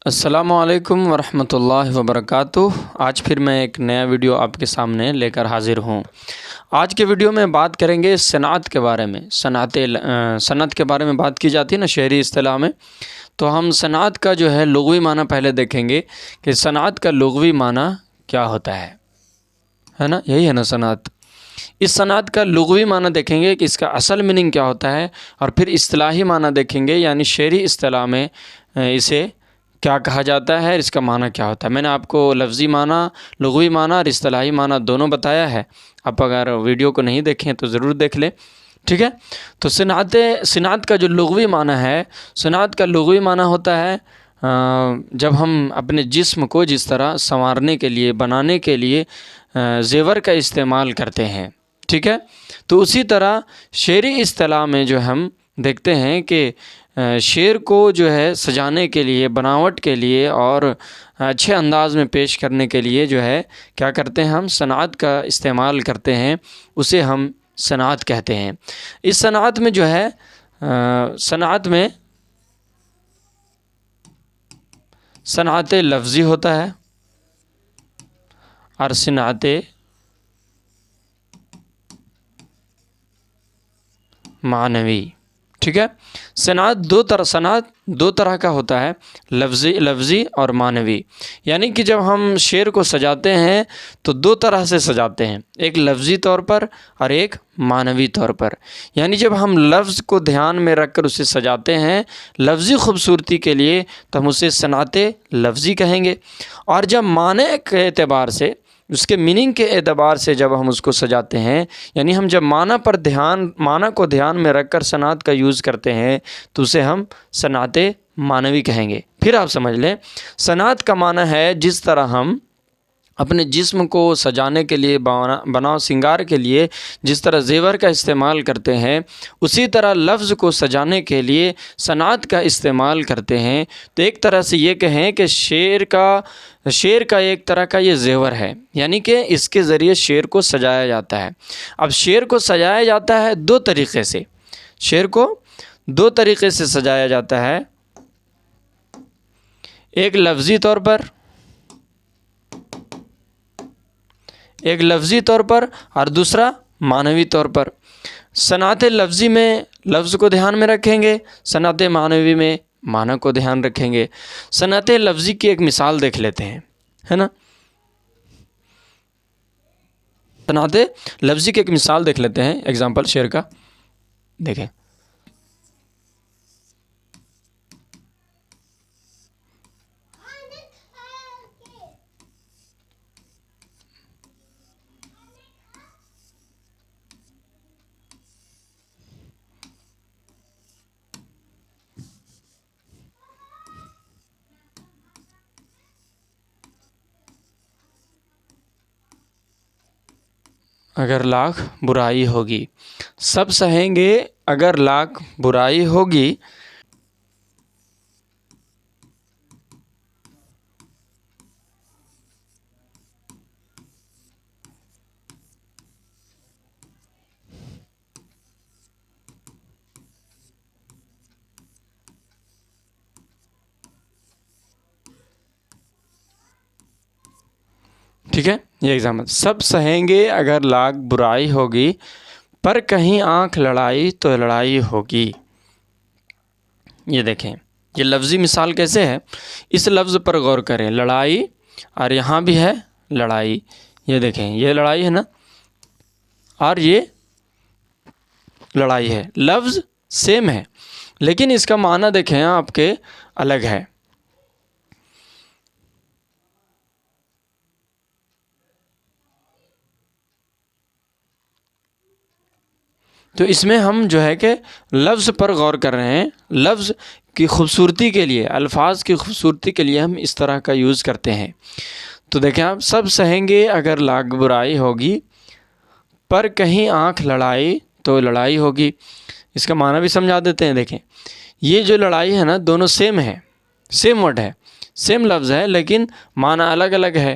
السلام علیکم ورحمۃ اللہ وبرکاتہ۔ آج پھر میں ایک نیا ویڈیو آپ کے سامنے لے کر حاضر ہوں۔ آج کے ویڈیو میں بات کریں گے صنعت کے بارے میں۔ صنعت کے بارے میں بات کی جاتی ہے نا شہری اصطلاح میں، تو ہم صنعت کا جو ہے لغوی معنی پہلے دیکھیں گے کہ صنعت کا لغوی معنی کیا ہوتا ہے نا، یہی ہے نا صنعت۔ اس صنعت کا لغوی معنی دیکھیں گے کہ اس کا اصل میننگ کیا ہوتا ہے، اور پھر اصطلاحی معنی دیکھیں گے، یعنی شہری اصطلاح میں اسے کیا کہا جاتا ہے، اس کا معنی کیا ہوتا ہے۔ میں نے آپ کو لفظی معنی، لغوی معنی اور اصطلاحی معنی دونوں بتایا ہے۔ آپ اگر ویڈیو کو نہیں دیکھیں تو ضرور دیکھ لیں، ٹھیک ہے۔ تو صنعت کا جو لغوی معنی ہے، صنعت کا لغوی معنی ہوتا ہے جب ہم اپنے جسم کو جس طرح سنوارنے کے لیے، بنانے کے لیے زیور کا استعمال کرتے ہیں، ٹھیک ہے۔ تو اسی طرح شعری اصطلاح میں جو ہم دیکھتے ہیں کہ شعر کو جو ہے سجانے کے لیے، بناوٹ کے لیے اور اچھے انداز میں پیش کرنے کے لیے جو ہے کیا کرتے ہیں، ہم صنعت کا استعمال کرتے ہیں، اسے ہم صنعت کہتے ہیں۔ اس صنعت میں جو ہے صنعت لفظی ہوتا ہے اور صنعت معنوی، ٹھیک ہے۔ صنعت دو طرح کا ہوتا ہے، لفظی اور معنوی۔ یعنی کہ جب ہم شعر کو سجاتے ہیں تو دو طرح سے سجاتے ہیں، ایک لفظی طور پر اور ایک معنوی طور پر۔ یعنی جب ہم لفظ کو دھیان میں رکھ کر اسے سجاتے ہیں لفظی خوبصورتی کے لیے تو ہم اسے صنعت لفظی کہیں گے، اور جب معنی کے اعتبار سے، اس کے میننگ کے اعتبار سے جب ہم اس کو سجاتے ہیں، یعنی ہم جب معنی کو دھیان میں رکھ کر صنعت کا یوز کرتے ہیں تو اسے ہم صنعت معنوی کہیں گے۔ پھر آپ سمجھ لیں، صنعت کا معنی ہے جس طرح ہم اپنے جسم کو سجانے کے لیے، بناؤ سنگار کے لیے جس طرح زیور کا استعمال کرتے ہیں، اسی طرح لفظ کو سجانے کے لیے صنعت کا استعمال کرتے ہیں۔ تو ایک طرح سے یہ کہیں کہ شعر کا ایک طرح کا یہ زیور ہے، یعنی کہ اس کے ذریعے شعر کو سجایا جاتا ہے۔ اب شعر کو سجایا جاتا ہے دو طریقے سے، شعر کو دو طریقے سے سجایا جاتا ہے، ایک لفظی طور پر اور دوسرا معنوی طور پر۔ صنعت لفظی میں لفظ کو دھیان میں رکھیں گے، صنعت معنوی میں معنی کو دھیان رکھیں گے۔ صنعت لفظی کی ایک مثال دیکھ لیتے ہیں، ہے نا۔ صنعت لفظی کی ایک مثال دیکھ لیتے ہیں، اگزامپل شعر کا دیکھیں۔ اگر لاکھ برائی ہوگی، سب سہیں گے اگر لاکھ برائی ہوگی، ٹھیک ہے۔ یہ ایگزامپل، سب سہیں گے اگر لاکھ برائی ہوگی، پر کہیں آنکھ لڑائی تو لڑائی ہوگی۔ یہ دیکھیں، یہ لفظی مثال کیسے ہے، اس لفظ پر غور کریں، لڑائی، اور یہاں بھی ہے لڑائی۔ یہ دیکھیں، یہ لڑائی ہے نا، اور یہ لڑائی ہے، لفظ سیم ہے لیکن اس کا معنی دیکھیں آپ کے الگ ہے۔ تو اس میں ہم جو ہے کہ لفظ پر غور کر رہے ہیں، لفظ کی خوبصورتی کے لیے، الفاظ کی خوبصورتی کے لیے ہم اس طرح کا یوز کرتے ہیں۔ تو دیکھیں آپ، سب سہیں گے اگر لاکھ برائی ہوگی، پر کہیں آنکھ لڑائی تو لڑائی ہوگی۔ اس کا معنی بھی سمجھا دیتے ہیں۔ دیکھیں، یہ جو لڑائی ہے نا، دونوں سیم ہے، سیم ورڈ ہے، سیم لفظ ہے، لیکن معنی الگ الگ ہے۔